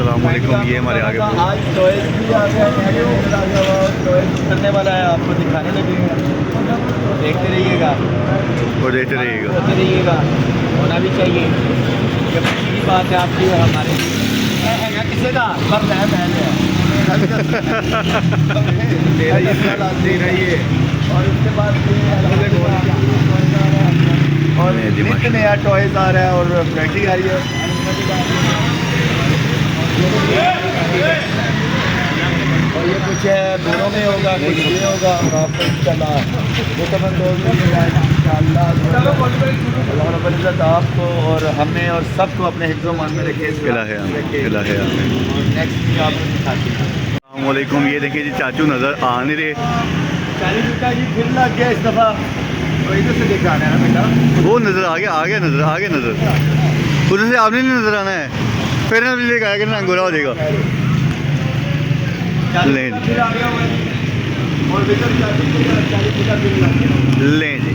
अस्सलामुअलैकुम। ये हमारे आगे आज टॉयज भी आ गया है, टॉयज करने वाला है, आपको दिखाने लगेगा। देखते रहिएगा और देखते रहिएगा। होना भी चाहिए। ये खुशी की बात है आपकी और हमारे लिए। किसी का सब है पहले दे रही है। और उसके बाद और नित्य नया टॉयज आ रहा है और वैरायटी आ रही है। और ये कुछ है बोरों में होगा, कुछ ये होगा, और आपको इंशाल्लाह इज़्ज़त आपको और हमें और सबको अपने हिफ्ज़ मान में रखे। नेक्स्ट आपको दिखाती है। अस्सलामुअलैकुम। ये देखिए जी चाचू नज़र आ नहीं रहे। 40 रुपया जी फिर लग गया इस दफ़ा। तो इधर से लेकर आना है ना बेटा। वो नज़र आगे नज़र उधर से आपने नहीं नज़र आना है। फिर ना लेकर आया कि अंगोरा हो जाएगा। लें जी लें जी।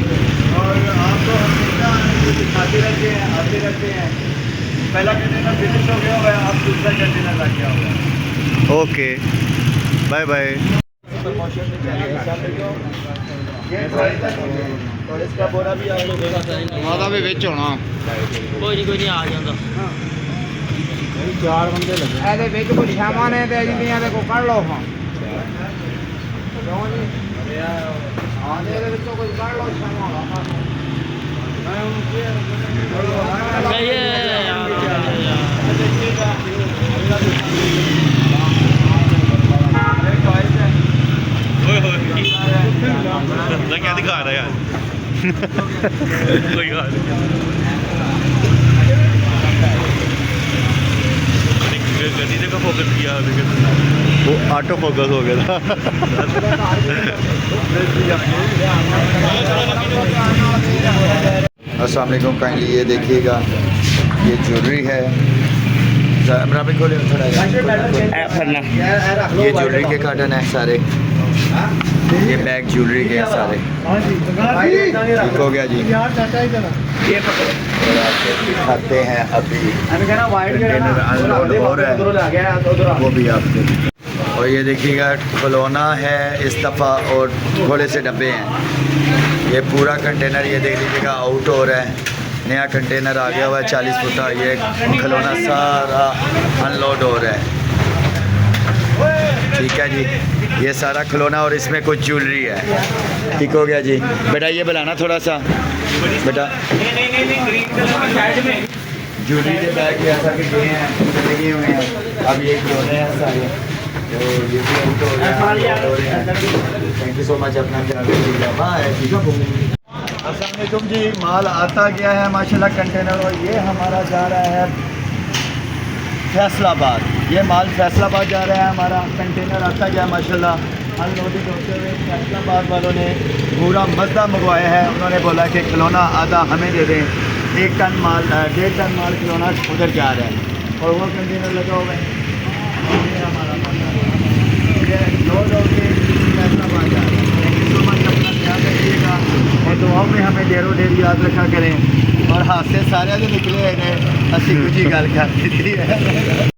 और आपको हमेशा दिखाते रहते हैं, आते रहते हैं। पहला कंटेनर फिनिश हो गया हुआ है, आप दूसरा कंटेनर लग गया हुआ है। Okay bye bye. और इसका बोरा भी माता भी बिच होना कोई नहीं आ जाता। 4 बंदे लगे ਇਹਦੇ ਵਿੱਚ ਕੋਈ ਸ਼ਾਮਾਂ ਨੇ ਤੇ ਜਿੰਦੀਆਂ ਦੇ ਕੋ ਕੱਢ ਲਓ ਹਾਂ ਇਹਦੇ ਵਿੱਚੋਂ ਕੋਈ ਕੱਢ ਲਓ ਸ਼ਾਮਾਂ ਮੈਂ ਉਹਨੂੰ क्या दिखा रहा है यार। कोई बात गड्डी ने का फोकस किया, वो ऑटो फोकस हो गया था। अस्सलाम वालेकुम। काइंडली ये देखिएगा, ये ज्वेलरी है। कैमरा पे खोले थोड़ा। ये ज्वेलरी के कार्टन है सारे। ये बैग ज्वेलरी के हैं सारे। ठीक हो गया जी। ये दिखाते हैं अभी कंटेनर अनलोड हो रहा है, वो भी आपको। और ये देखिएगा खिलौना है इस दफ़ा और थोड़े से डब्बे हैं। ये पूरा कंटेनर ये देख लीजिएगा आउट हो रहा है। नया कंटेनर आ गया हुआ है 40 फुटा। ये खिलौना सारा अनलोड हो रहा है। ठीक है जी, ये सारा खिलौना और इसमें कुछ ज्वेलरी है। ठीक हो गया जी। बेटा ये बुलाना थोड़ा सा बेटा। ज्वेलरी के बैग ऐसा कि दिए हैं, लगे हुए हैं। अब ये खिलौने हैं सारे, तो ये भी आउट हो रहे हैं। Thank you so much. अपना ख्याल रखिएगा। बाय। ठीक है। अस्सलाम वालेकुम जी। माल आता गया है माशाल्लाह कंटेनर। और ये हमारा जा रहा है फैसलाबाद। ये माल फैसलाबाद जा रहा है। हमारा कंटेनर आता गया माशाल्लाह। अनलोडिंग होते हुए फैसलाबाद वालों ने पूरा मज़दा मंगवाया है। उन्होंने बोला कि खिलौना आधा हमें दे दें। 1 टन माल 1.5 टन माल खिलौना उधर जा रहा है और वो कंटेनर लगा हुआ है। ये हमारा लोड होकर फैसलाबाद जा रहा है। Thank you so much. अपना ख्याल रखिएगा और दुआओं में हमें ढेरों ढेर याद रखा करें। और हाथ से सारे जो निकले हैं असी कुछ ही गल कर दी है।